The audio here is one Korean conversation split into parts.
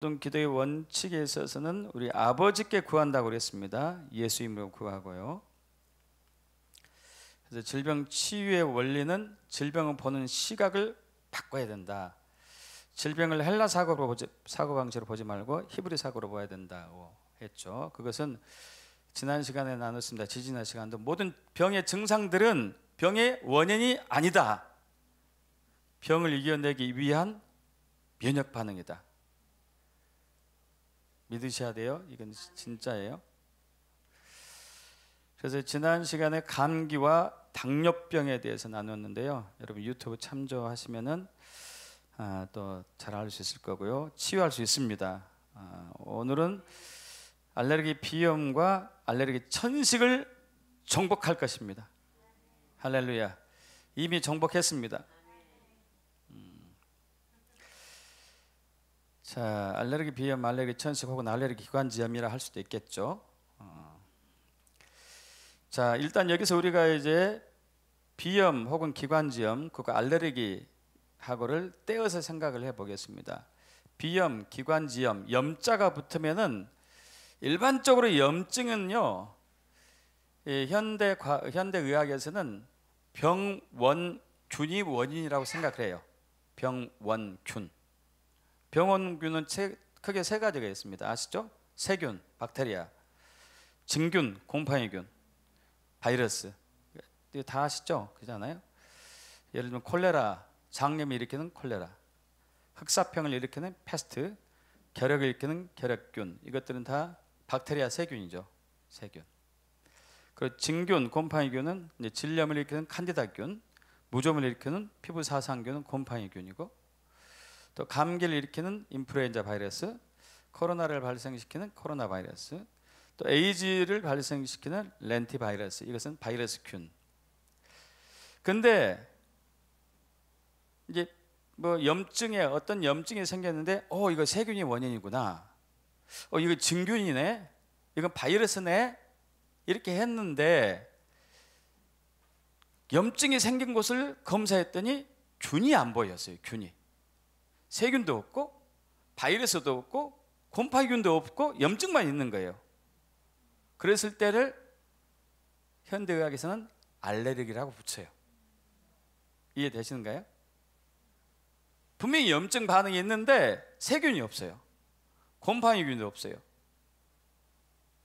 모든 기도의 원칙에 있어서는 우리 아버지께 구한다고 그랬습니다. 예수 이름으로 구하고요. 그래서 질병 치유의 원리는 질병을 보는 시각을 바꿔야 된다. 질병을 헬라 사고방식으로 보지 말고 히브리 사고로 봐야 된다고 했죠. 그것은 지난 시간에 나눴습니다. 지지난 시간도 모든 병의 증상들은 병의 원인이 아니다. 병을 이겨내기 위한 면역 반응이다. 믿으셔야 돼요. 이건 진짜예요. 그래서 지난 시간에 감기와 당뇨병에 대해서 나눴는데요. 여러분 유튜브 참조하시면은 또 잘 알 수 있을 거고요. 치유할 수 있습니다. 오늘은 알레르기 비염과 알레르기 천식을 정복할 것입니다. 할렐루야. 이미 정복했습니다. 자, 알레르기 비염, 알레르기 천식 혹은 알레르기 기관지염이라 할 수도 있겠죠. 자, 일단 여기서 우리가 이제 비염 혹은 기관지염, 그거 알레르기하고를 떼어서 생각을 해보겠습니다. 비염, 기관지염, 염자가 붙으면은 일반적으로 염증은요, 현대 의학에서는 병원균이 원인이라고 생각을 해요. 병원균. 병원균은 크게 세 가지가 있습니다. 아시죠? 세균, 박테리아, 진균, 곰팡이균, 바이러스. 이거 다 아시죠? 그렇잖아요. 예를 들면 콜레라, 장염을 일으키는 콜레라, 흑사병을 일으키는 패스트, 결핵을 일으키는 결핵균. 이것들은 다 박테리아 세균이죠. 세균. 그리고 진균, 곰팡이균은 이제 질염을 일으키는 칸디다균, 무좀을 일으키는 피부 사상균은 곰팡이균이고, 또 감기를 일으키는 인플루엔자 바이러스, 코로나를 발생시키는 코로나 바이러스, 또 에이즈를 발생시키는 렌티 바이러스. 이것은 바이러스균. 근데 이제 뭐 염증에 어떤 염증이 생겼는데 이거 세균이 원인이구나. 이거 진균이네. 이건 바이러스네. 이렇게 했는데 염증이 생긴 곳을 검사했더니 균이 안 보였어요. 균이. 세균도 없고 바이러스도 없고 곰팡이균도 없고 염증만 있는 거예요. 그랬을 때를 현대의학에서는 알레르기라고 붙여요. 이해되시는가요? 분명히 염증 반응이 있는데 세균이 없어요. 곰팡이균도 없어요.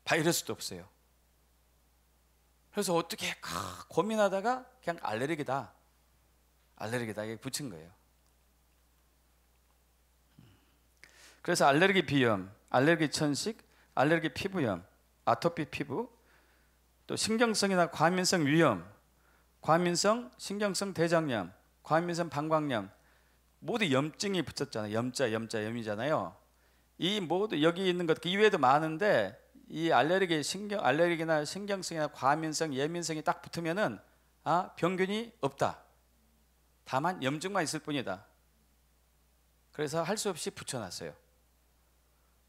바이러스도 없어요. 그래서 어떻게 고민하다가 그냥 알레르기다 이렇게 붙인 거예요. 그래서 알레르기 비염, 알레르기 천식, 알레르기 피부염, 아토피 피부, 또 신경성이나 과민성 위염, 과민성 신경성 대장염, 과민성 방광염, 모두 염증이 붙었잖아요. 염이잖아요. 이 모두 여기 있는 것 이외에도 많은데 이 알레르기나 신경성이나 과민성, 예민성이 딱 붙으면은 병균이 없다. 다만 염증만 있을 뿐이다. 그래서 할 수 없이 붙여놨어요.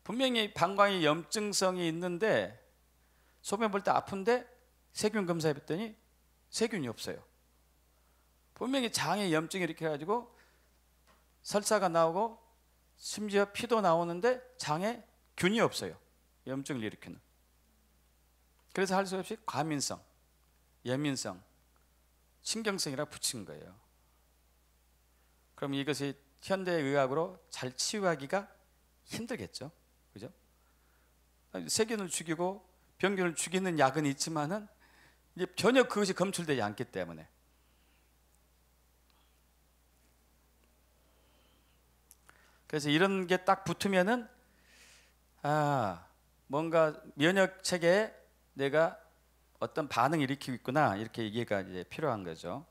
분명히 방광이 염증성이 있는데 소변 볼 때 아픈데 세균 검사해봤더니 세균이 없어요. 분명히 장에 염증이 이렇게 해가지고 설사가 나오고 심지어 피도 나오는데 장에 균이 없어요. 염증을 일으키는. 그래서 할 수 없이 과민성, 예민성, 신경성이라 붙인 거예요. 그럼 이것이 현대의학으로 잘 치유하기가 힘들겠죠. 그죠? 세균을 죽이고 병균을 죽이는 약은 있지만은 이제 전혀 그것이 검출되지 않기 때문에. 그래서 이런 게 딱 붙으면은 뭔가 면역 체계에 내가 어떤 반응을 일으키고 있구나, 이렇게 이해가 이제 필요한 거죠.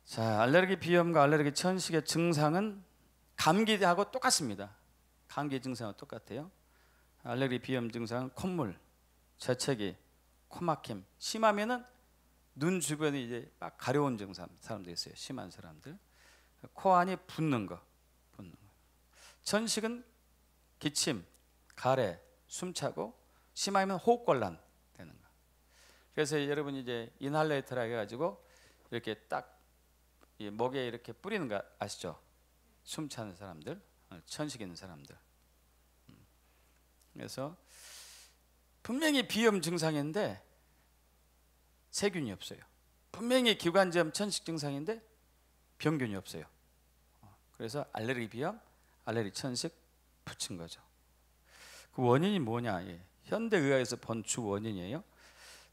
자, 알레르기 비염과 알레르기 천식의 증상은 감기하고 똑같습니다. 감기 증상은 똑같아요. 알레르기 비염 증상은 콧물, 재채기, 코막힘, 심하면은 눈 주변이 이제 막 가려운 증상 사람도 있어요. 심한 사람들. 코 안이 붓는 거. 천식은 기침, 가래, 숨차고 심하면 호흡곤란 되는 거. 그래서 여러분 이제 인할레이터라 해가지고 이렇게 딱 목에 이렇게 뿌리는 거 아시죠? 숨차는 사람들. 천식 있는 사람들. 그래서 분명히 비염 증상인데 세균이 없어요. 분명히 기관지염 천식 증상인데 병균이 없어요. 그래서 알레르기 비염, 알레르기 천식 붙인 거죠. 그 원인이 뭐냐? 현대 의학에서 본 주 원인이에요.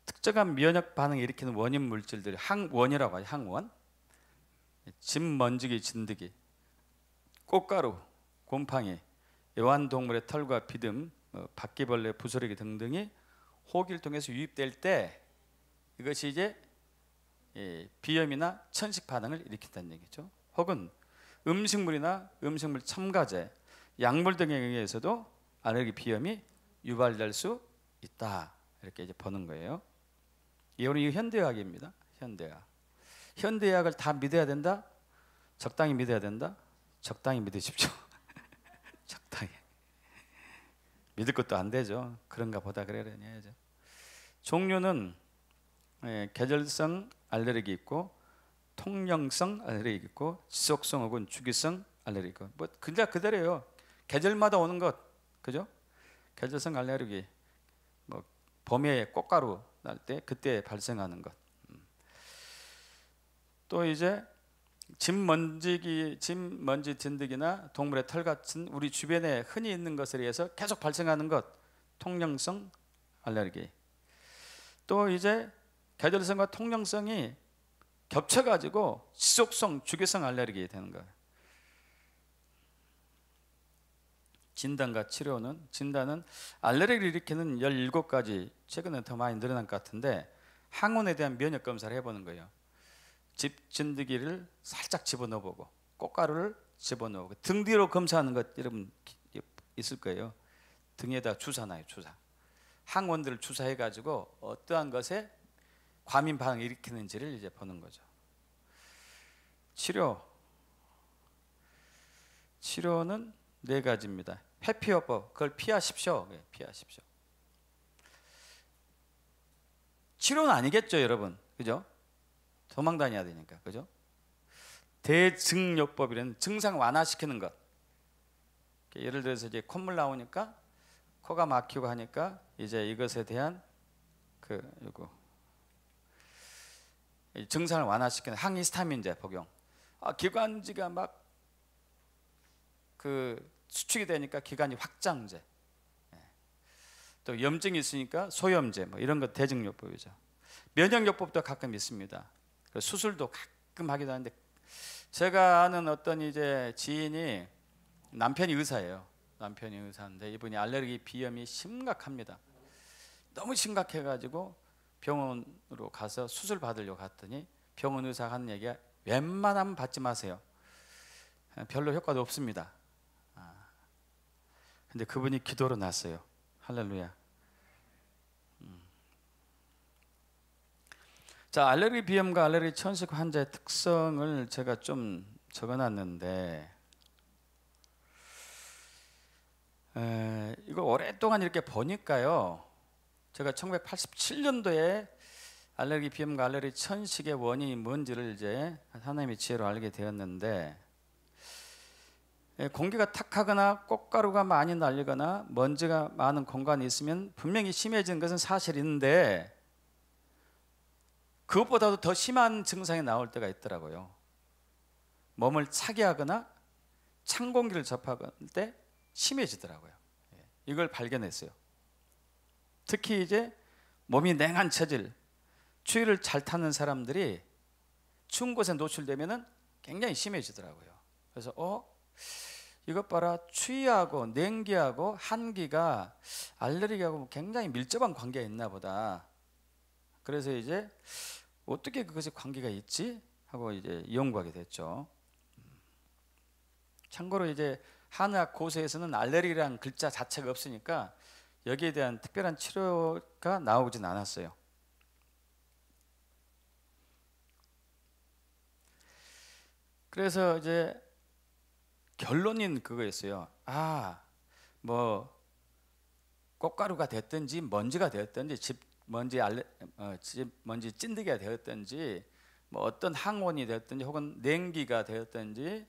특정한 면역 반응을 일으키는 원인 물질들이 항원이라고 하죠. 항원. 진먼지기, 진드기, 꽃가루, 곰팡이, 애완동물의 털과 비듬, 바퀴벌레, 부스러기 등등이 호기를 통해서 유입될 때 이것이 이제 비염이나 천식 반응을 일으킨다는 얘기죠. 혹은 음식물이나 음식물 첨가제, 약물 등에 의해서도 알레르기 비염이 유발될 수 있다. 이렇게 이제 보는 거예요. 이거는 현대의학입니다. 현대의학. 현대의학을 다 믿어야 된다? 적당히 믿어야 된다? 적당히 믿으십시오. 적당히. 믿을 것도 안 되죠. 그런가 보다 그래야죠. 종류는 계절성 알레르기 있고, 통영성 알레르기 있고, 지속성 혹은 주기성 알레르기 있고, 뭐 그냥 그대로예요. 계절마다 오는 것, 그죠? 계절성 알레르기, 뭐 봄에 꽃가루 날 때 그때 발생하는 것. 또 이제 진먼지, 진드기나 동물의 털 같은 우리 주변에 흔히 있는 것에 의해서 계속 발생하는 것, 통영성 알레르기. 또 이제 계절성과 통영성이 겹쳐가지고 지속성, 주기성 알레르기 되는 거예요. 진단은 알레르기를 일으키는 17가지, 최근에 더 많이 늘어난 것 같은데 항원에 대한 면역 검사를 해보는 거예요. 진드기를 살짝 집어넣어보고, 꽃가루를 집어넣고, 등 뒤로 검사하는 것 여러분 있을 거예요. 등에다 주사나요, 주사. 항원들을 주사해가지고 어떠한 것에 과민 반응을 일으키는지를 이제 보는 거죠. 치료는 4가지입니다. 회피요법, 그걸 피하십시오. 피하십시오. 치료는 아니겠죠, 여러분, 그죠? 도망 다녀야 되니까, 그죠? 대증요법이라는 증상 완화시키는 것. 예를 들어서 이제 콧물 나오니까 코가 막히고 하니까 이제 이것에 대한 요거 증상을 완화시키는 항히스타민제 복용. 기관지가 막 수축이 되니까 기관지 확장제. 또 염증이 있으니까 소염제, 뭐 이런 것 대증요법이죠. 면역요법도 가끔 있습니다. 수술도 가끔 하기도 하는데, 제가 아는 어떤 이제 지인이 남편이 의사예요. 남편이 의사인데 이분이 알레르기 비염이 심각합니다. 너무 심각해가지고 병원으로 가서 수술 받으려고 갔더니 병원 의사가 하는 얘기가 웬만하면 받지 마세요. 별로 효과도 없습니다. 근데 그분이 기도로 났어요. 할렐루야. 자, 알레르기 비염과 알레르기 천식 환자의 특성을 제가 좀 적어놨는데, 이거 오랫동안 이렇게 보니까요, 제가 1987년도에 알레르기 비염과 알레르기 천식의 원인이 뭔지를 이제 하나님의 지혜로 알게 되었는데, 공기가 탁하거나 꽃가루가 많이 날리거나 먼지가 많은 공간이 있으면 분명히 심해지는 것은 사실인데, 그것보다도 더 심한 증상이 나올 때가 있더라고요. 몸을 차게 하거나 찬 공기를 접할 때 심해지더라고요. 이걸 발견했어요. 특히 이제 몸이 냉한 체질, 추위를 잘 타는 사람들이 추운 곳에 노출되면은 굉장히 심해지더라고요. 그래서 이것 봐라, 추위하고 냉기하고 한기가 알레르기하고 굉장히 밀접한 관계가 있나 보다. 그래서 이제 어떻게 그것이 관계가 있지 하고 이제 연구하게 됐죠. 참고로 이제 한의학 고서에서는 알레르기라는 글자 자체가 없으니까 여기에 대한 특별한 치료가 나오진 않았어요. 그래서 이제 결론인 그거였어요. 뭐 꽃가루가 됐든지 먼지가 되었든지 집먼지 찐득이가 되었든지 뭐 어떤 항원이 되었든지 혹은 냉기가 되었든지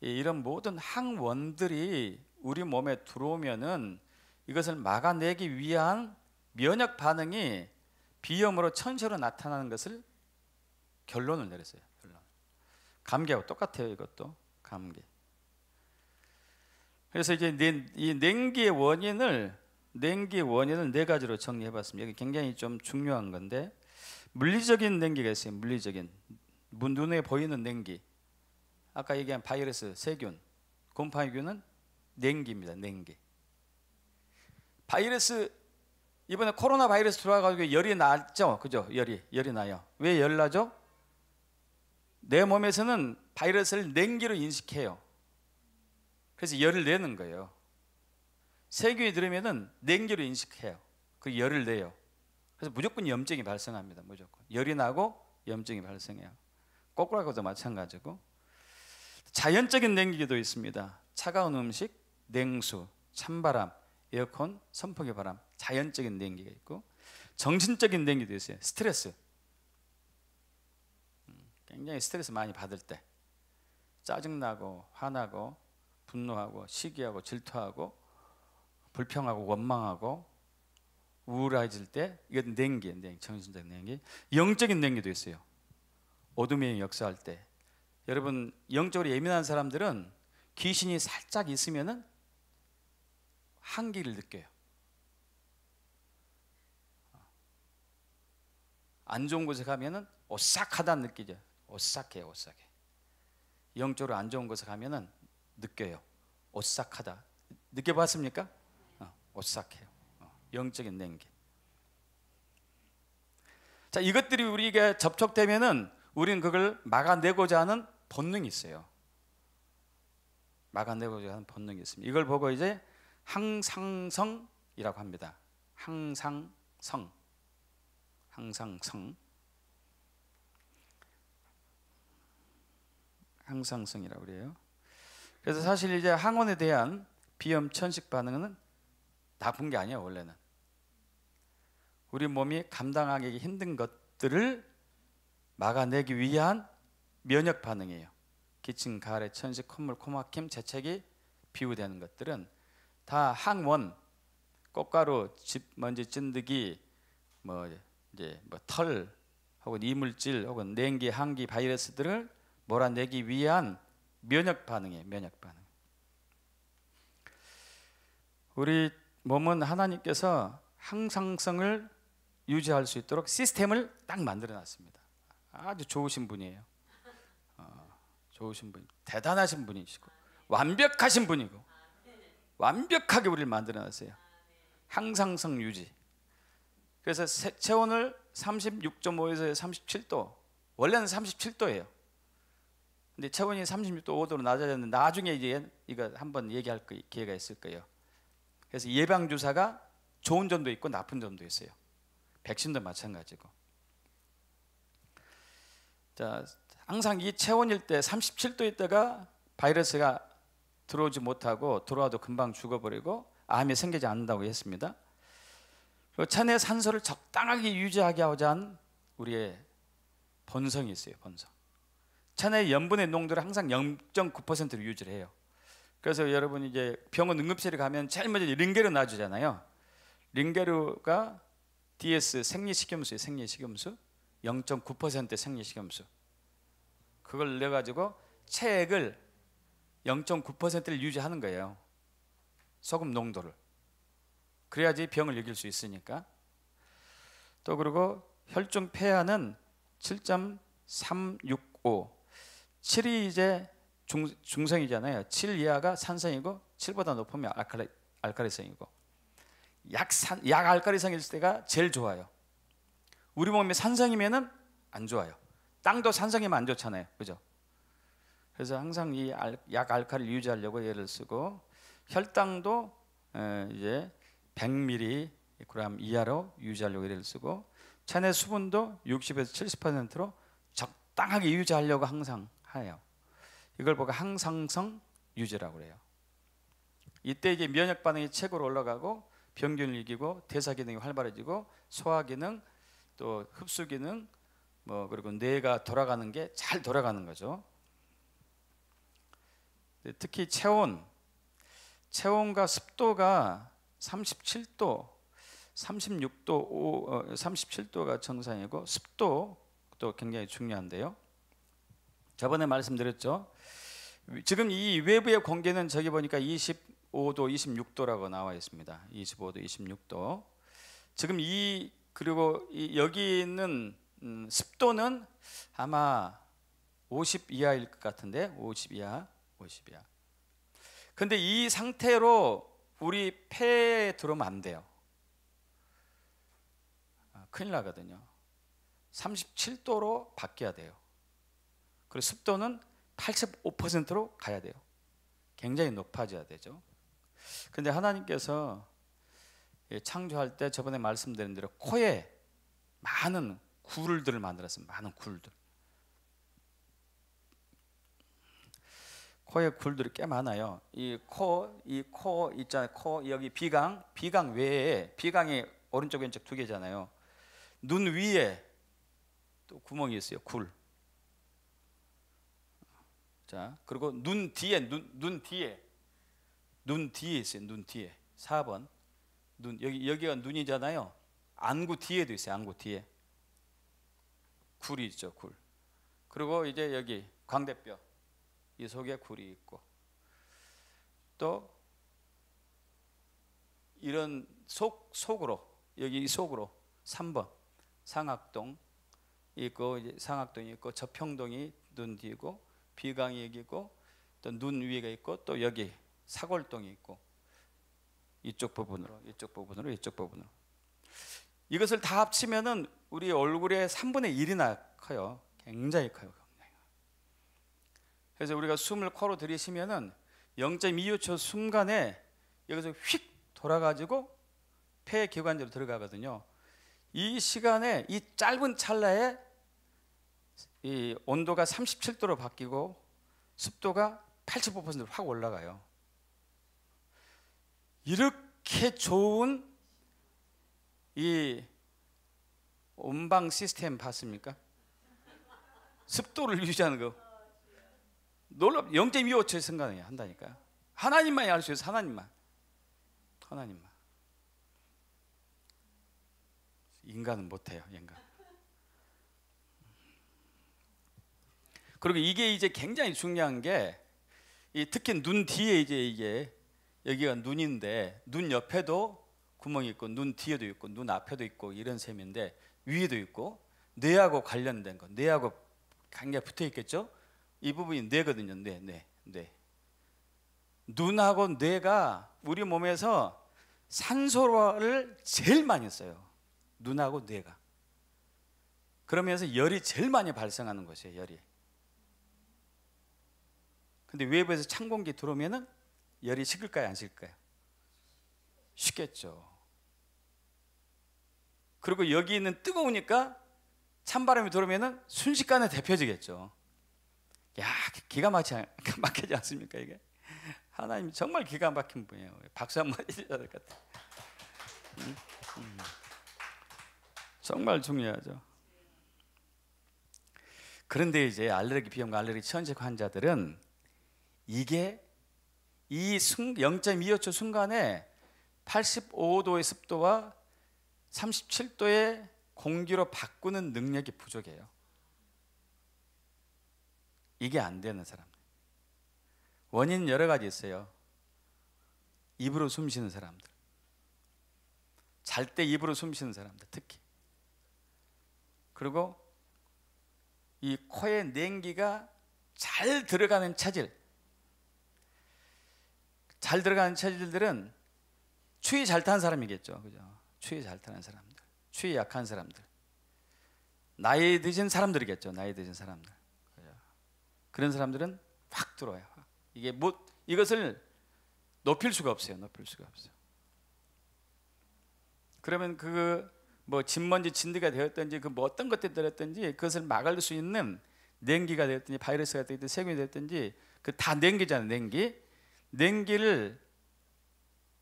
이런 모든 항원들이 우리 몸에 들어오면은 이것을 막아내기 위한 면역 반응이 비염으로 천체로 나타나는 것을 결론을 내렸어요. 결론. 감기하고 똑같아요. 이것도 감기. 그래서 이제 이 냉기의 원인을 네 가지로 정리해봤습니다. 이게 굉장히 좀 중요한 건데, 물리적인 냉기가 있어요. 물리적인 눈에 보이는 냉기. 아까 얘기한 바이러스, 세균, 곰팡이균은 냉기입니다. 냉기. 바이러스, 이번에 코로나 바이러스 들어와가지고 열이 났죠, 그죠? 열이 나요. 왜 열 나죠? 내 몸에서는 바이러스를 냉기로 인식해요. 그래서 열을 내는 거예요. 세균이 들으면은 냉기로 인식해요. 그 열을 내요. 그래서 무조건 염증이 발생합니다. 무조건 열이 나고 염증이 발생해요. 거꾸로도 마찬가지고. 자연적인 냉기도 있습니다. 차가운 음식, 냉수, 찬바람, 에어컨, 선풍기 바람, 자연적인 냉기가 있고, 정신적인 냉기도 있어요. 스트레스. 굉장히 스트레스 많이 받을 때, 짜증나고 화나고 분노하고 시기하고 질투하고 불평하고 원망하고 우울해질 때, 이건 냉기, 정신적인 냉기. 영적인 냉기도 있어요. 어둠의 역사할 때. 여러분, 영적으로 예민한 사람들은 귀신이 살짝 있으면은 한기를 느껴요. 안 좋은 곳에 가면은 오싹하다는 느끼죠. 오싹해요, 오싹해. 영적으로 안 좋은 곳에 가면은 느껴요. 오싹하다. 느껴봤습니까? 오싹해요. 영적인 냉기. 자, 이것들이 우리에게 접촉되면은 우리는 그걸 막아내고자 하는 본능이 있어요. 막아내고자 하는 본능이 있습니다. 이걸 보고 이제 항상성이라고 합니다. 항상성이라고 그래요. 그래서 사실 이제 항원에 대한 비염 천식 반응은 나쁜 게 아니에요. 원래는 우리 몸이 감당하기 힘든 것들을 막아내기 위한 면역 반응이에요. 기침, 가래, 천식, 콧물, 코막힘, 재채기, 비유되는 것들은 다 항원, 꽃가루, 집먼지, 찐득이, 털 혹은 이물질 혹은 냉기, 한기, 바이러스들을 몰아내기 위한 면역 반응이에요. 면역 반응. 우리 몸은 하나님께서 항상성을 유지할 수 있도록 시스템을 딱 만들어 놨습니다. 아주 좋으신 분이에요. 좋으신 분, 대단하신 분이시고 완벽하신 분이고 완벽하게 우리를 만들어 놨어요. 항상성 유지. 그래서 체온을 36.5에서 37도, 원래는 37도예요. 근데 체온이 36도 5도로 낮아졌는데 나중에 이제 이거 한번 얘기할 기회가 있을 거예요. 그래서 예방 주사가 좋은 점도 있고 나쁜 점도 있어요. 백신도 마찬가지고. 자, 항상 이 체온일 때 37도 있다가 바이러스가 들어오지 못하고 들어와도 금방 죽어버리고 암이 생기지 않는다고 했습니다. 그리고 체내 산소를 적당하게 유지하게 하고자 한 우리의 본성이 있어요. 본성. 체내 염분의 농도를 항상 0.9%로 유지를 해요. 그래서 여러분 이제 병원 응급실에 가면 제일 먼저 링게르 놔주잖아요. 링게르가 DS 생리식염수예요. 생리식염수 0.9% 생리식염수. 그걸 내가지고 체액을 0.9%를 유지하는 거예요. 소금 농도를. 그래야지 병을 이길 수 있으니까. 또 그리고 혈중 폐하는 7.365. 7이 이제 중성이잖아요. 7 이하가 산성이고 7보다 높으면 알칼리성이고. 약 알칼리성일 때가 제일 좋아요. 우리 몸이 산성이면은 안 좋아요. 땅도 산성이면 안 좋잖아요. 그죠? 그래서 항상 이 약 알칼리를 유지하려고 얘를 쓰고, 혈당도 이제 100mg 이하로 유지하려고 얘를 쓰고, 체내 수분도 60에서 70%로 적당하게 유지하려고 항상 해요. 이걸 보고 항상성 유지라고 그래요. 이때 이제 면역 반응이 최고로 올라가고 병균을 이기고 대사 기능이 활발해지고 소화 기능 또 흡수 기능 그리고 뇌가 돌아가는 게 잘 돌아가는 거죠. 특히 체온과 습도가 37도, 36도, 37도가 정상이고 습도도 굉장히 중요한데요. 저번에 말씀드렸죠. 지금 이 외부의 공기는 저기 보니까 25도, 26도라고 나와 있습니다. 25도, 26도. 지금 그리고 여기 있는 습도는 아마 50 이하일 것 같은데, 50 이하. 근데 이 상태로 우리 폐에 들어오면 안 돼요. 큰일 나거든요. 37도로 바뀌어야 돼요. 그리고 습도는 85%로 가야 돼요. 굉장히 높아져야 되죠. 근데 하나님께서 창조할 때 저번에 말씀드린 대로 코에 많은 굴들을 만들었어요. 많은 굴들. 코에 굴들이 꽤 많아요. 이 코 있잖아요. 코 여기 비강 외에, 비강이 오른쪽 왼쪽 두 개잖아요. 눈 위에 또 구멍이 있어요. 굴. 자, 그리고 눈 뒤에 있어요. 눈 뒤에 4번. 여기가 눈이잖아요. 안구 뒤에도 있어요. 안구 뒤에 굴이 있죠. 굴. 그리고 이제 여기 광대뼈, 이 속에 굴이 있고, 또 이런 속으로, 여기 속으로 3번 상악동 있고, 이제 상악동이 있고, 저평동이 눈 뒤고, 비강이 여기고, 또 눈 위가 있고, 또 여기 사골동이 있고, 이쪽 부분으로 이것을 다 합치면은 우리 얼굴의 3분의 1이나 커요. 굉장히 커요. 그래서 우리가 숨을 코로 들이쉬면은 0.25초 순간에 여기서 휙 돌아가지고 폐 기관지로 들어가거든요. 이 시간에, 이 짧은 찰나에 이 온도가 37도로 바뀌고 습도가 85%로 확 올라가요. 이렇게 좋은 이 온방 시스템 봤습니까? 습도를 유지하는 거 놀랍. 0.25초의 순간에 한다니까. 하나님만이 알 수 있어요. 하나님만. 인간은 못해요. 인간. 그리고 이게 이제 굉장히 중요한 게, 특히 눈 뒤에 이제 여기가 눈인데, 눈 옆에도 구멍이 있고, 눈 뒤에도 있고, 눈 앞에도 있고, 이런 셈인데, 위에도 있고, 뇌하고 관련된 거, 뇌하고 굉장히 붙어 있겠죠. 이 부분이 뇌거든요. 뇌. 눈하고 뇌가 우리 몸에서 산소를 제일 많이 써요. 눈하고 뇌가. 그러면서 열이 제일 많이 발생하는 것이에요. 열이. 근데 외부에서 찬 공기 들어오면은 열이 식을까요, 안 식을까요? 식겠죠. 그리고 여기 있는 뜨거우니까 찬바람이 들어오면은 순식간에 데펴지겠죠. 야, 기가 막히지 않습니까? 이게 하나님 정말 기가 막힌 분이에요. 박수 한번 해주셔야 될 것 같아요. 정말 중요하죠. 그런데 이제 알레르기 비염과 알레르기 천식 환자들은 이게 이 0.25초 순간에 85도의 습도와 37도의 공기로 바꾸는 능력이 부족해요. 이게 안 되는 사람. 원인은 여러 가지 있어요. 입으로 숨 쉬는 사람들, 잘 때 입으로 숨 쉬는 사람들 특히, 그리고 이 코에 냉기가 잘 들어가는 체질, 잘 들어가는 체질들은 추위 잘 타는 사람이겠죠. 그죠? 추위 잘 타는 사람들, 추위 약한 사람들, 나이 드신 사람들이겠죠. 나이 드신 사람들. 그죠? 그런 사람들은 확 들어와요. 이게 이것을 높일 수가 없어요. 그러면 진먼지 진드기가 되었든지 어떤 것들이 되었든지 그것을 막을 수 있는 냉기가 되었든지 바이러스가 되었든지 세균이 되었든지 다 냉기잖아요. 냉기를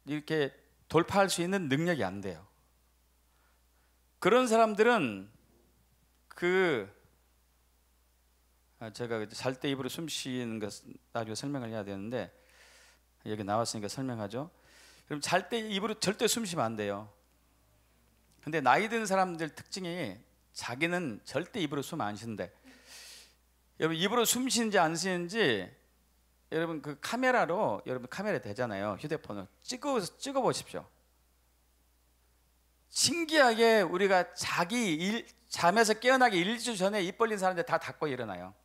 이렇게 돌파할 수 있는 능력이 안 돼요. 그런 사람들은 제가 잘 때 입으로 숨 쉬는 것 나중에 설명을 해야 되는데 여기 나왔으니까 설명하죠. 그럼 잘 때 입으로 절대 숨 쉬면 안 돼요. 근데 나이 든 사람들 특징이 자기는 절대 입으로 숨 안 쉬는데, 여러분 입으로 숨 쉬는지 안 쉬는지 여러분 그 카메라로, 여러분 카메라 되잖아요. 휴대폰을 찍어 보십시오. 신기하게 우리가 자기 잠에서 깨어나기 1주 전에 입 벌린 사람들 다 닫고 일어나요.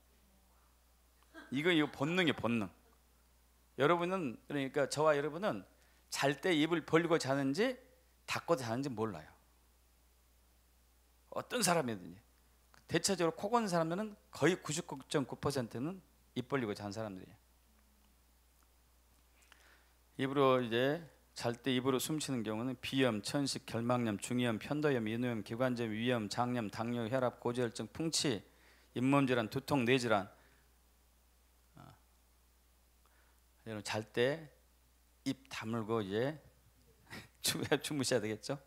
이거 본능이에요, 본능. 여러분은, 그러니까 저와 여러분은 잘 때 입을 벌리고 자는지 닫고 자는지 몰라요. 어떤 사람이든지. 대체적으로 코 고는 사람들은 거의 99.9%는 입 벌리고 자는 사람들이에요. 입으로 이제 잘 때 입으로 숨 쉬는 경우는 비염, 천식, 결막염, 중이염, 편도염, 인후염, 기관지염, 위염, 장염, 당뇨, 혈압, 고지혈증, 풍치, 잇몸 질환, 두통, 뇌질환. 여러분 잘 때 입 다물고 이제 주무셔야 되겠죠.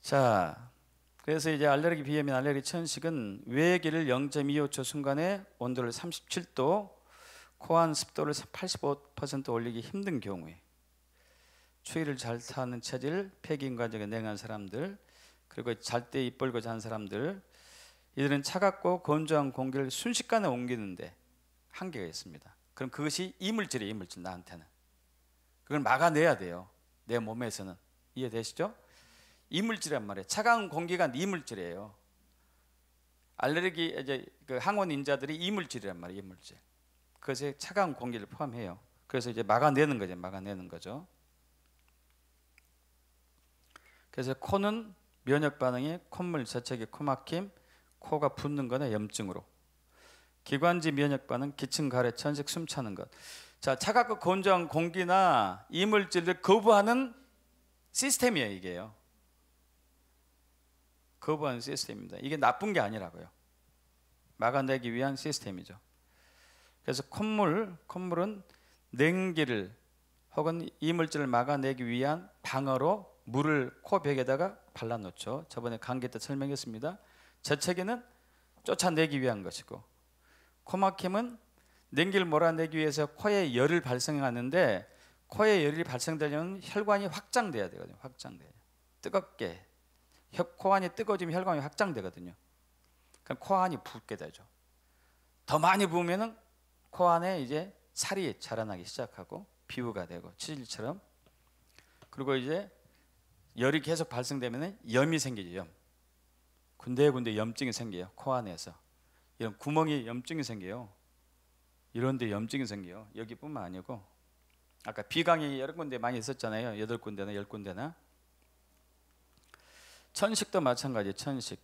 자, 그래서 이제 알레르기 비염이나 알레르기 천식은 외기를 0.25초 순간에 온도를 37도, 코안 습도를 85% 올리기 힘든 경우에, 추위를 잘 타는 체질, 폐기인간적인 냉한 사람들, 그리고 잘 때 입 벌고 자는 사람들, 이들은 차갑고 건조한 공기를 순식간에 옮기는데 한계가 있습니다. 그럼 그것이 이물질이에요, 이물질. 나한테는 그걸 막아내야 돼요, 내 몸에서는. 이해되시죠? 이물질이란 말이에요. 차가운 공기가 이물질이에요. 알레르기 이제 그 항원 인자들이 이물질이란 말이에요, 이물질. 그것에 차가운 공기를 포함해요. 그래서 이제 막아내는 거죠, 막아내는 거죠. 그래서 코는 면역 반응이 콧물, 재채기, 코막힘, 코가 붓는 거나 염증으로. 기관지 면역 반응, 기침, 가래, 천식, 숨차는 것. 자, 차갑고 건조한 공기나 이물질을 거부하는 시스템이에요, 이게요. 거부하는 시스템입니다. 이게 나쁜 게 아니라고요. 막아내기 위한 시스템이죠. 그래서 콧물은 냉기를 혹은 이물질을 막아내기 위한 방어로 물을 코벽에다가 발라놓죠. 저번에 감기 때 설명했습니다. 재채기는 쫓아내기 위한 것이고, 코막힘은 냉기를 몰아내기 위해서 코에 열을 발생하는데, 코에 열이 발생되려면 혈관이 확장돼야 되거든요. 확장돼요. 뜨겁게. 코안이 뜨거워지면 혈관이 확장되거든요. 그럼 코안이 붓게 되죠. 더 많이 부으면은 코 안에 이제 살이 자라나기 시작하고 비우가 되고 치질처럼. 그리고 이제 열이 계속 발생되면 염이 생기죠. 염. 군데군데 염증이 생겨요. 코 안에서 이런 구멍이 염증이 생겨요. 이런데 염증이 생겨요. 여기뿐만 아니고 아까 비강이 여러 군데 많이 있었잖아요. 8군데나 10군데나. 천식도 마찬가지예요. 천식.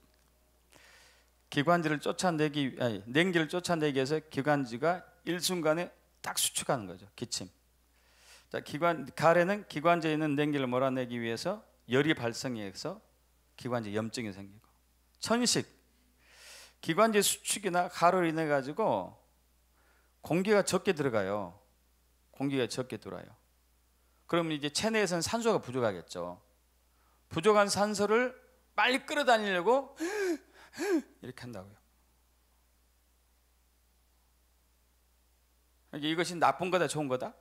기관지를 쫓아내기, 냉기를 쫓아내기 위해서 기관지가 일순간에 딱 수축하는 거죠. 기침. 자, 가래는 기관지에 있는 냉기를 몰아내기 위해서 열이 발생해서 기관지 염증이 생기고, 천식, 기관지 수축이나 가로로 인해 가지고 공기가 적게 들어가요. 공기가 적게 들어와요. 그러면 이제 체내에서는 산소가 부족하겠죠. 부족한 산소를 빨리 끌어다니려고 이렇게 한다고요. 이것이 나쁜 거다, 좋은 거다?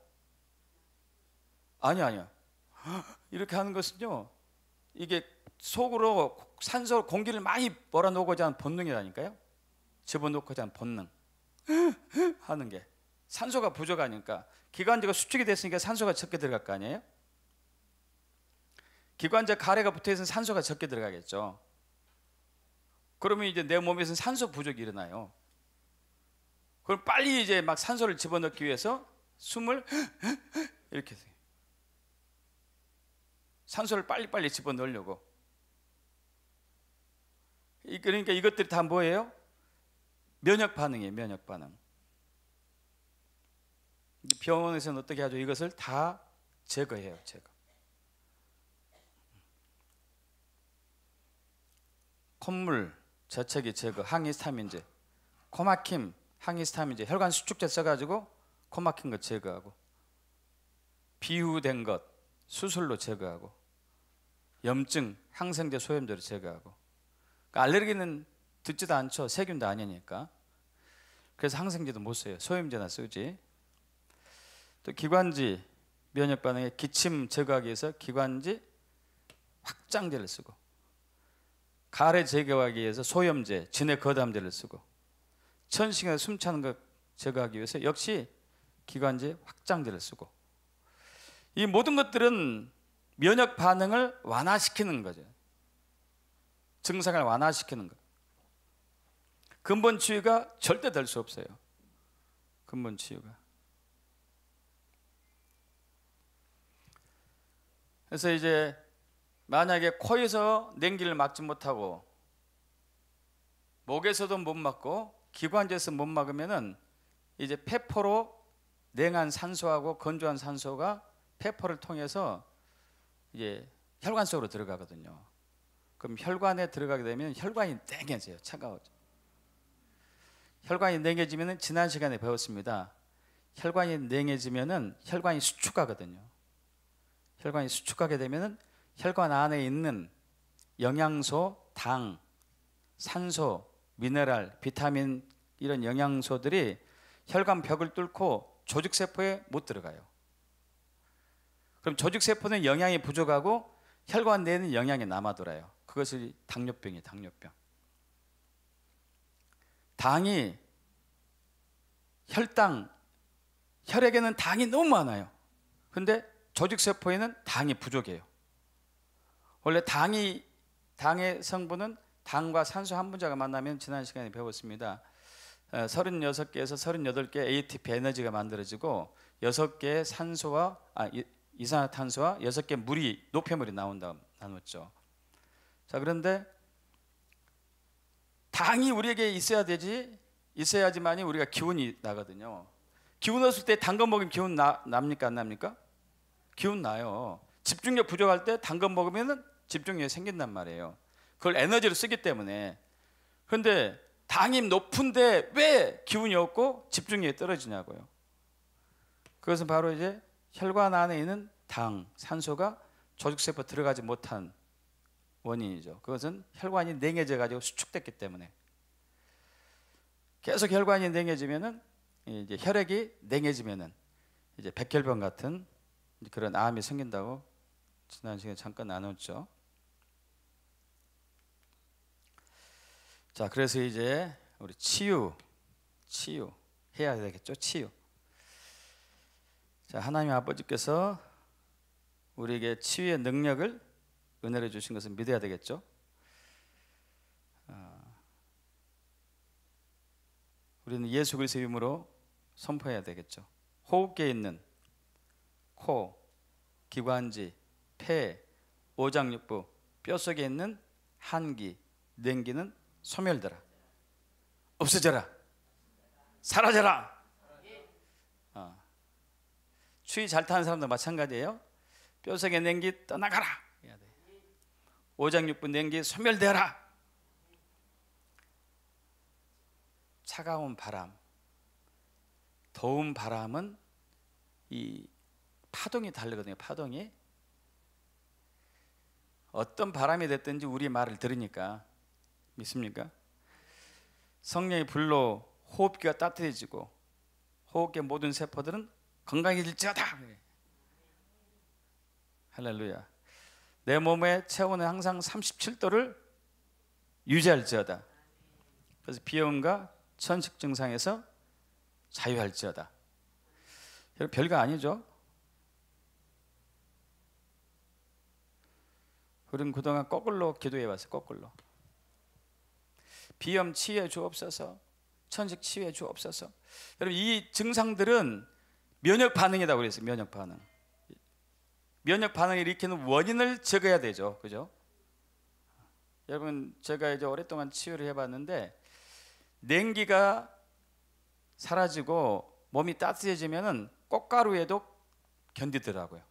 아니야. 이렇게 하는 것은요, 이게 속으로 산소, 공기를 많이 몰아넣고자 하는 본능이라니까요. 집어넣고자 하는 본능. 하는 게 산소가 부족하니까. 기관지가 수축이 됐으니까 산소가 적게 들어갈 거 아니에요? 기관지 가래가 붙어 있으면 산소가 적게 들어가겠죠. 그러면 이제 내 몸에서는 산소 부족이 일어나요. 그럼 빨리 이제 막 산소를 집어넣기 위해서 숨을 이렇게 해요. 산소를 빨리빨리 집어넣으려고. 그러니까 이것들이 다 뭐예요? 면역 반응이에요. 면역 반응. 병원에서는 어떻게 하죠? 이것을 다 제거해요. 제거. 콧물, 재채기 제거, 항히스타민제. 코막힘, 항히스타민제. 혈관 수축제 써가지고 코막힌 것 제거하고, 비후된 것 수술로 제거하고, 염증, 항생제, 소염제로 제거하고. 그러니까 알레르기는 듣지도 않죠. 세균도 아니니까. 그래서 항생제도 못 써요. 소염제나 쓰지. 또 기관지 면역 반응에 기침 제거하기 위해서 기관지 확장제를 쓰고, 가래 제거하기 위해서 소염제, 진해 거담제를 쓰고, 천식에 숨 차는 것 제거하기 위해서 역시 기관지 확장제를 쓰고, 이 모든 것들은 면역 반응을 완화시키는 거죠. 증상을 완화시키는 것. 근본 치유가 절대 될 수 없어요. 근본 치유가. 그래서 이제 만약에 코에서 냉기를 막지 못하고 목에서도 못 막고 기관지에서 못 막으면은 이제 폐포로 냉한 산소하고 건조한 산소가 폐포를 통해서 이제 혈관 속으로 들어가거든요. 그럼 혈관에 들어가게 되면 혈관이 냉해져요. 차가워져. 혈관이 냉해지면은 지난 시간에 배웠습니다. 혈관이 냉해지면은 혈관이 수축하거든요. 혈관이 수축하게 되면은 혈관 안에 있는 영양소, 당, 산소, 미네랄, 비타민 이런 영양소들이 혈관 벽을 뚫고 조직세포에 못 들어가요. 그럼 조직세포는 영양이 부족하고 혈관 내에는 영양이 남아돌아요. 그것이 당뇨병이에요. 당뇨병. 당이 혈당, 혈액에는 당이 너무 많아요. 근데 조직세포에는 당이 부족해요. 원래 당의 성분은 당과 산소 한 분자가 만나면 지난 시간에 배웠습니다. 36개에서 38개 ATP 에너지가 만들어지고 6개의 산소와 이산화탄소와 6개 물이 노폐물이 나온다 나눴죠. 자, 그런데 당이 우리에게 있어야지만이 우리가 기운이 나거든요. 기운 없을 때 단 거 먹으면 기운 납니까 안 납니까? 기운 나요. 집중력 부족할 때 단 거 먹으면 집중력이 생긴단 말이에요. 그걸 에너지로 쓰기 때문에. 그런데 당이 높은데 왜 기운이 없고 집중력이 떨어지냐고요. 그것은 바로 이제 혈관 안에 있는 당, 산소가 조직세포 들어가지 못한 원인이죠. 그것은 혈관이 냉해져 가지고 수축됐기 때문에. 계속 혈관이 냉해지면은 이제 혈액이 냉해지면은 이제 백혈병 같은 그런 암이 생긴다고 지난 시간에 잠깐 나눴죠. 자, 그래서 이제 우리 치유 해야 되겠죠. 치유. 자, 하나님 아버지께서 우리에게 치유의 능력을 은혜를 주신 것을 믿어야 되겠죠. 우리는 예수 그리스도의 이름으로 선포해야 되겠죠. 호흡기에 있는 코, 기관지, 폐, 오장육부, 뼛속에 있는 한기, 냉기는 소멸되라, 없어져라, 사라져라. 추위 잘 타는 사람도 마찬가지예요. 뼛속에 냉기 떠나가라 해야 돼. 오장육부 냉기 소멸되라. 차가운 바람, 더운 바람은 이 파동이 다르거든요. 파동이 어떤 바람이 됐든지 우리 말을 들으니까 믿습니까? 성령의 불로 호흡기가 따뜻해지고 호흡기의 모든 세포들은 건강해질지어다. 할렐루야. 내 몸의 체온은 항상 37도를 유지할지어다. 그래서 비염과 천식 증상에서 자유할지어다. 여러분, 별거 아니죠? 우리는 그동안 거꾸로 기도해왔어요. 거꾸로. 비염 치유해 주옵소서, 천식 치유해 주옵소서. 여러분, 이 증상들은 면역 반응이라고 그랬어요. 면역 반응. 면역 반응을 일으키는 원인을 제거해야 되죠. 그죠? 여러분, 제가 이제 오랫동안 치유를 해봤는데 냉기가 사라지고 몸이 따뜻해지면은 꽃가루에도 견디더라고요.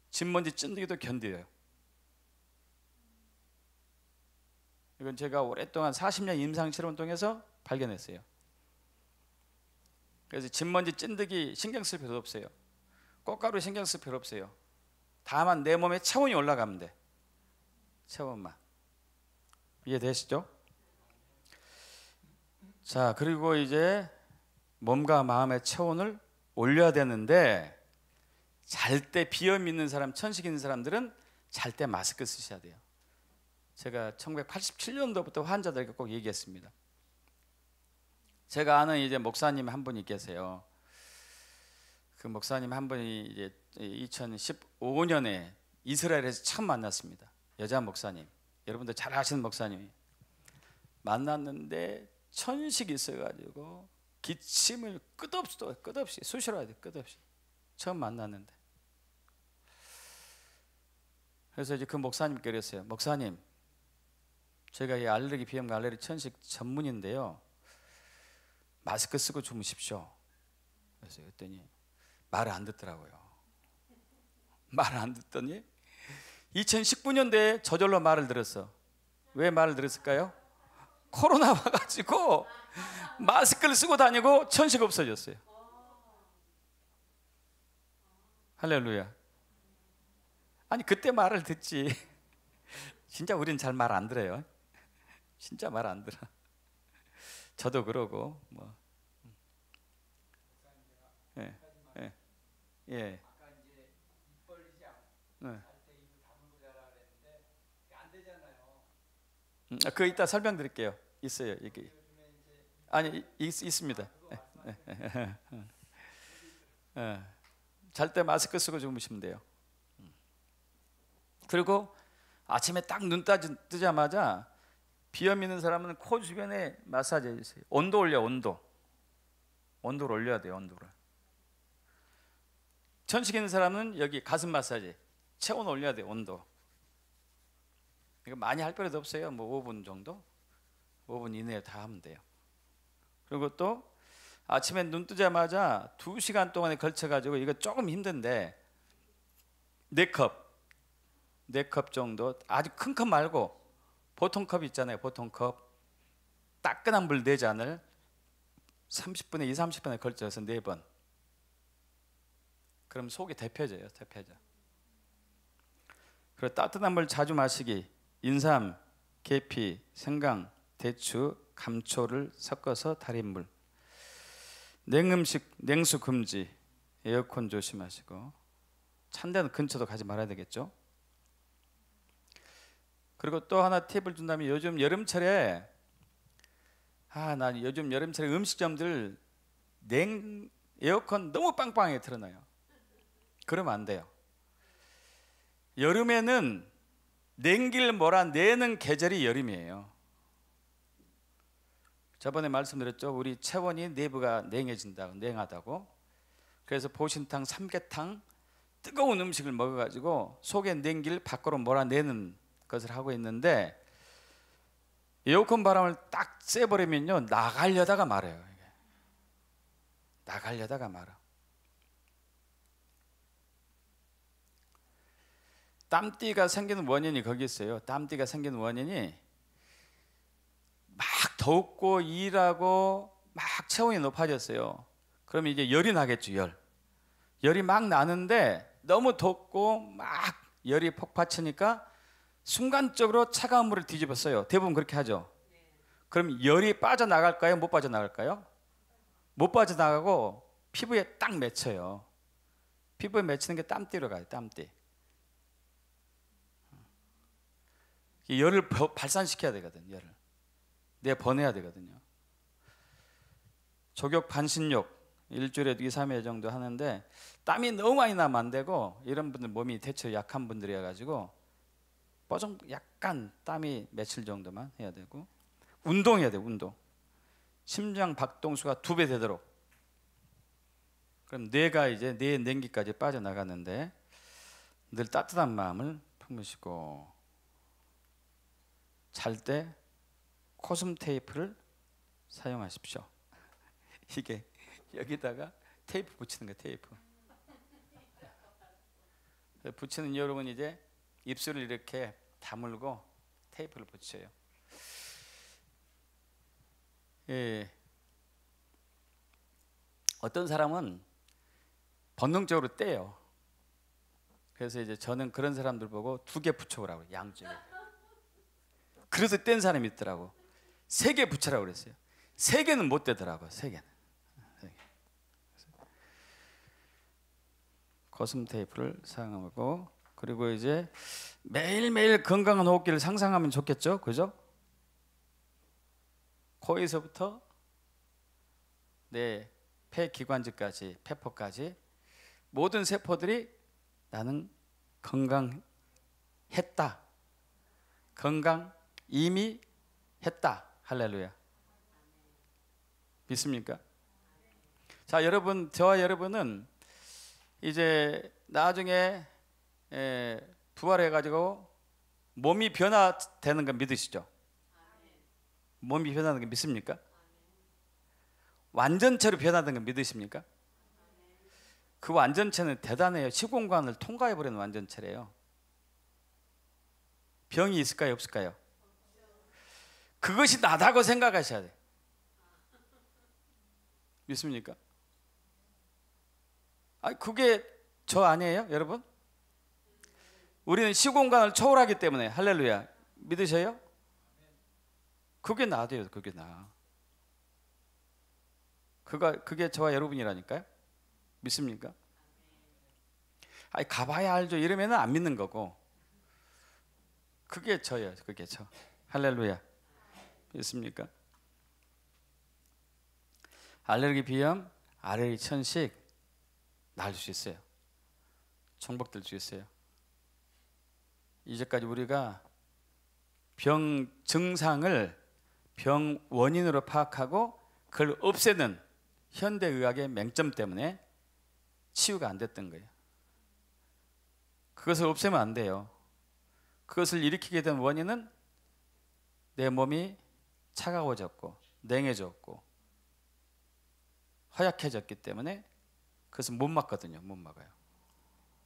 진먼지 찐득이도 견뎌요. 이건 제가 오랫동안 40년 임상실험을 통해서 발견했어요. 그래서 진먼지 찐득이 신경 쓸 필요 없어요. 꽃가루 신경 쓸 필요 없어요. 다만 내 몸에 체온이 올라가면 돼. 체온만. 이해되시죠? 자, 그리고 이제 몸과 마음의 체온을 올려야 되는데, 잘 때 비염 있는 사람, 천식 있는 사람들은 잘 때 마스크 쓰셔야 돼요. 제가 1987년도부터 환자들에게 꼭 얘기했습니다. 제가 아는 이제 목사님 한 분이 계세요. 그 목사님 한 분이 이제 2015년에 이스라엘에서 처음 만났습니다. 여자 목사님, 여러분들 잘 아시는 목사님이 만났는데 천식이 있어가지고 기침을 끝없이 수시로 해야 돼. 끝없이 처음 만났는데, 그래서 이제 그 목사님께 그랬어요. 목사님, 제가 이 알레르기 비염과 알레르기 천식 전문인데요, 마스크 쓰고 주무십시오. 그래서 그랬더니 말을 안 듣더라고요. 말을 안 듣더니 2019년도에 저절로 말을 들었어. 왜 말을 들었을까요? 코로나 와가지고 마스크를 쓰고 다니고 천식 없어졌어요. 할렐루야. 아니 그때 말을 듣지. 진짜 우린 잘 말 안 들어요. 진짜 말 안 들어. 저도 그러고 뭐. 예, 예, 예. 아까 이제 입 벌리지 않고 네. 잘 때 입을 다물고 자라 그랬는데 그게 안 되잖아요. 그 이따 설명드릴게요. 있어요 이게. 요즘에 이제 아니 있습니다. 잘 때 마스크 쓰고 주무시면 돼요. 그리고 아침에 딱 눈 뜨자마자 비염 있는 사람은 코 주변에 마사지 해주세요. 온도 올려, 온도를 올려야 돼요. 온도를. 천식 있는 사람은 여기 가슴 마사지, 체온 올려야 돼요. 온도. 이거 많이 할 필요도 없어요. 뭐 5분 정도, 5분 이내에 다 하면 돼요. 그리고 또 아침에 눈 뜨자마자 2시간 동안에 걸쳐 가지고, 이거 조금 힘든데 4컵 정도, 아주 큰 컵 말고 보통 컵 있잖아요. 보통 컵 따끈한 물 4잔을 30분에 30분에 걸쳐서 4번. 그럼 속이 데펴져요. 그리고 따뜻한 물 자주 마시기. 인삼, 계피, 생강, 대추, 감초를 섞어서 달인 물. 냉음식, 냉수 금지. 에어컨 조심하시고. 찬 데는 근처도 가지 말아야 되겠죠. 그리고 또 하나 팁을 준다면, 요즘 여름철에 난 요즘 여름철에 음식점들 에어컨 너무 빵빵하게 틀어놔요. 그러면 안 돼요. 여름에는 냉기를 몰아내는 계절이 여름이에요. 저번에 말씀드렸죠. 우리 체온이 내부가 냉하다고. 그래서 보신탕, 삼계탕, 뜨거운 음식을 먹어가지고 속에 냉기를 밖으로 몰아내는 것을 하고 있는데, 에어컨 바람을 딱 쐬버리면요, 나가려다가 말아요. 이게. 나가려다가 말아. 땀띠가 생기는 원인이 거기 있어요. 땀띠가 생기는 원인이 막 덥고 일하고 막 체온이 높아졌어요. 그러면 이제 열이 나겠죠. 열이 막 나는데 너무 덥고 막 열이 폭받치니까 순간적으로 차가운 물을 뒤집었어요. 대부분 그렇게 하죠. 그럼 열이 빠져나갈까요? 못 빠져나갈까요? 못 빠져나가고 피부에 딱 맺혀요. 피부에 맺히는 게 땀띠로 가요. 땀띠. 열을 발산시켜야 되거든요. 열을 내보내야 되거든요. 족욕 반신욕 일주일에 2, 3회 정도 하는데, 땀이 너무 많이 나면 안 되고, 이런 분들 몸이 대체로 약한 분들이어 가지고 뽀송 약간 땀이 며칠 정도만 해야 되고, 운동해야 돼요. 운동. 심장 박동수가 2배 되도록. 그럼 뇌가 이제 뇌 냉기까지 빠져나가는데, 늘 따뜻한 마음을 품으시고, 잘 때 코숨 테이프를 사용하십시오. 이게 여기다가 테이프 붙이는 거예요. 테이프. 붙이는 여러분 이제 입술을 이렇게 다물고 테이프를 붙여요. 예. 어떤 사람은 본능적으로 떼요. 그래서 이제 저는 그런 사람들 보고 2개 붙여오라고 양쪽에. 그래서 뗀 사람이 있더라고. 3개 붙여라고 그랬어요. 3개는 못 되더라고요. 3개는. 거슴 테이프를 사용하고, 그리고 이제 매일매일 건강한 호흡기를 상상하면 좋겠죠, 그죠? 코에서부터 내 폐기관지까지, 폐포까지 모든 세포들이 나는 건강했다, 건강 이미 했다. 할렐루야. 믿습니까? 자, 여러분, 저와 여러분은 이제 나중에 부활해가지고 몸이 변화되는 거 믿으시죠? 몸이 변하는 거 믿습니까? 완전체로 변화되는 거 믿으십니까? 그 완전체는 대단해요. 시공간을 통과해버리는 완전체래요. 병이 있을까요, 없을까요? 그것이 나다고 생각하셔야 돼요. 믿습니까? 그게 저 아니에요, 여러분? 우리는 시공간을 초월하기 때문에. 할렐루야. 믿으셔요? 그게 나도요. 그게 나. 그게 저와 여러분이라니까요. 믿습니까? 가봐야 알죠. 이러면 안 믿는 거고. 그게 저예요. 그게 저. 할렐루야. 믿습니까? 알레르기 비염, 알레르기 천식 나을 수 있어요. 정복될 수 있어요. 이제까지 우리가 병 증상을 병 원인으로 파악하고 그걸 없애는 현대의학의 맹점 때문에 치유가 안 됐던 거예요. 그것을 없애면 안 돼요. 그것을 일으키게 된 원인은 내 몸이 차가워졌고 냉해졌고 허약해졌기 때문에 그것은 못 막거든요. 못 막아요.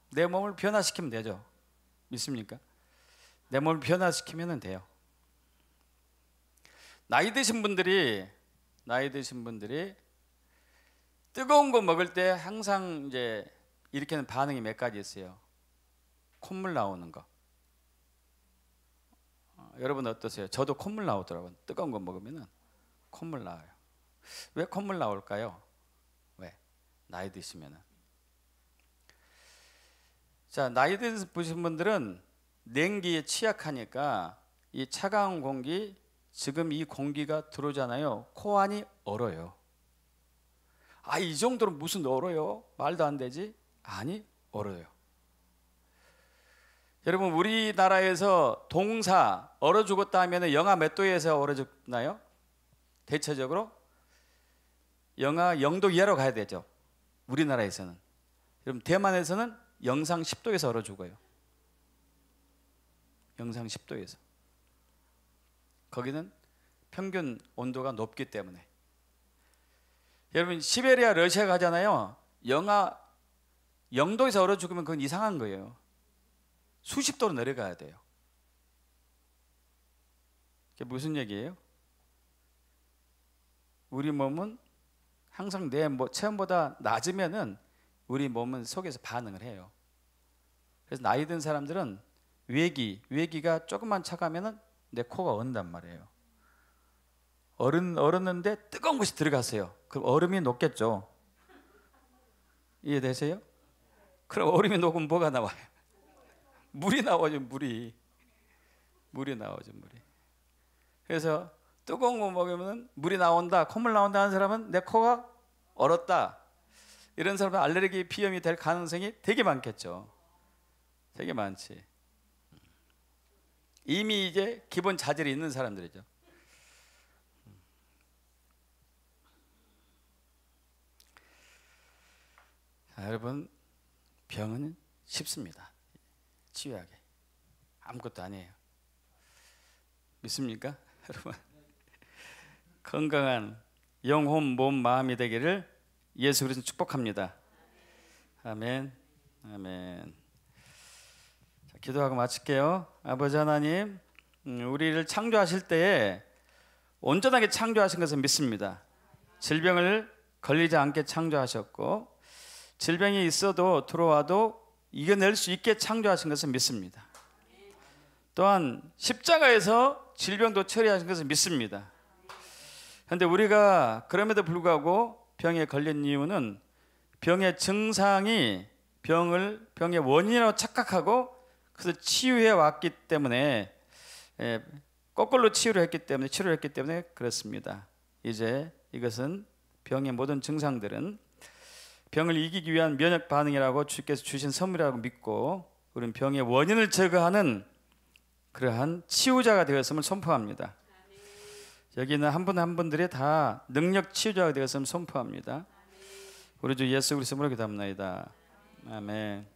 내 몸을 변화시키면 되죠. 믿습니까? 내 몸을 변화시키면 돼요. 나이 드신 분들이 뜨거운 거 먹을 때 항상 이제 일으키는 반응이 몇 가지 있어요. 콧물 나오는 거. 여러분 어떠세요? 저도 콧물 나오더라고요. 뜨거운 거 먹으면 콧물 나와요. 왜 콧물 나올까요? 왜? 나이 드시면은. 자, 나이 드신 분들은 냉기에 취약하니까 이 차가운 공기, 지금 이 공기가 들어오잖아요. 코 안이 얼어요. 이 정도로 무슨 얼어요? 말도 안 되지? 아니, 얼어요. 여러분, 우리나라에서 동사 얼어 죽었다 하면 영하 몇 도에서 얼어 죽나요? 대체적으로 영하 0도 이하로 가야 되죠. 우리나라에서는. 여러분, 대만에서는 영상 10도에서 얼어 죽어요. 영상 10도에서. 거기는 평균 온도가 높기 때문에. 여러분, 시베리아 러시아 가잖아요. 영하 0도에서 얼어 죽으면 그건 이상한 거예요. 수십 도로 내려가야 돼요. 그게 무슨 얘기예요? 우리 몸은 항상 내 체온보다 낮으면은 우리 몸은 속에서 반응을 해요. 그래서 나이 든 사람들은 외기가 조금만 차가면은 내 코가 얼는단 말이에요. 얼었는데 뜨거운 것이 들어갔어요. 그럼 얼음이 녹겠죠. 이해되세요? 그럼 얼음이 녹으면 뭐가 나와요? 물이 나오죠. 물이 나오죠. 물이. 그래서 뜨거운 거 먹으면 물이 나온다, 콧물 나온다 하는 사람은 내 코가 얼었다. 이런 사람은 알레르기 비염이 될 가능성이 되게 많겠죠. 되게 많지. 이미 이제 기본 자질이 있는 사람들이죠. 자, 여러분, 병은 쉽습니다. 치유하게. 아무것도 아니에요. 믿습니까? 여러분, 건강한 영혼, 몸, 마음이 되기를 예수 그리스도 축복합니다. 아멘. 아멘. 자, 기도하고 마칠게요. 아버지 하나님, 우리를 창조하실 때에 온전하게 창조하신 것을 믿습니다. 질병을 걸리지 않게 창조하셨고, 질병이 있어도 들어와도 이겨낼 수 있게 창조하신 것을 믿습니다. 또한 십자가에서 질병도 처리하신 것을 믿습니다. 그런데 우리가 그럼에도 불구하고 병에 걸린 이유는 병의 증상이 병의 원인이라고 착각하고 그래서 치유해 왔기 때문에, 거꾸로 치료를 했기 때문에 그렇습니다. 이제 이것은 병의 모든 증상들은 병을 이기기 위한 면역 반응이라고 주께서 주신 선물이라고 믿고 우리는 병의 원인을 제거하는 그러한 치유자가 되었음을 선포합니다. 여기는 한 분 한 분들이 다 능력 치유자가 되었음을 선포합니다. 우리 주 예수 그리스도로 기도합나이다. 아멘.